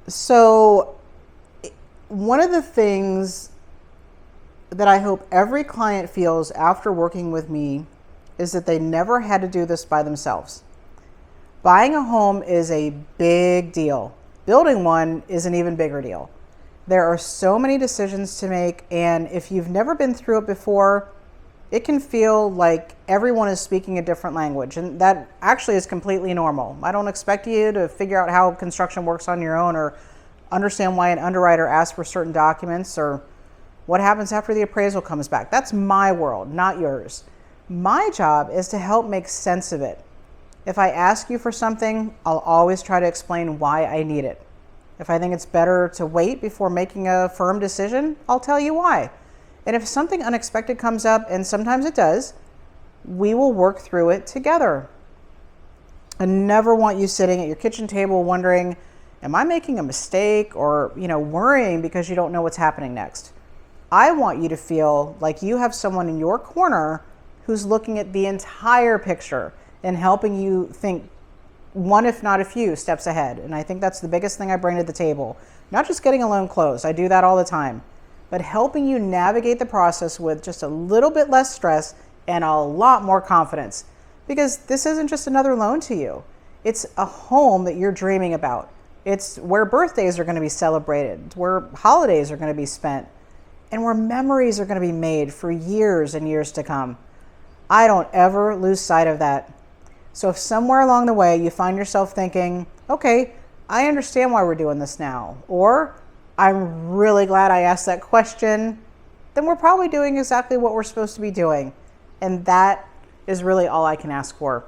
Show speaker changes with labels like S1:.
S1: So one of the things that I hope every client feels after working with me is that they never had to do this by themselves. Buying a home is a big deal. Building one is an even bigger deal. There are so many decisions to make, and if you've never been through it before, it can feel like everyone is speaking a different language, and that actually is completely normal. I don't expect you to figure out how construction works on your own or understand why an underwriter asks for certain documents or what happens after the appraisal comes back. That's my world, not yours. My job is to help make sense of it. If I ask you for something, I'll always try to explain why I need it. If I think it's better to wait before making a firm decision, I'll tell you why. And if something unexpected comes up, and sometimes it does, we will work through it together. I never want you sitting at your kitchen table wondering, am I making a mistake, or worrying because you don't know what's happening next. I want you to feel like you have someone in your corner who's looking at the entire picture and helping you think one, if not a few, steps ahead. And I think that's the biggest thing I bring to the table. Not just getting a loan closed, I do that all the time, but helping you navigate the process with just a little bit less stress and a lot more confidence. Because this isn't just another loan to you. It's a home that you're dreaming about. It's where birthdays are going to be celebrated, where holidays are going to be spent, and where memories are going to be made for years and years to come. I don't ever lose sight of that. So if somewhere along the way you find yourself thinking, okay, I understand why we're doing this now, or I'm really glad I asked that question, then we're probably doing exactly what we're supposed to be doing. And that is really all I can ask for.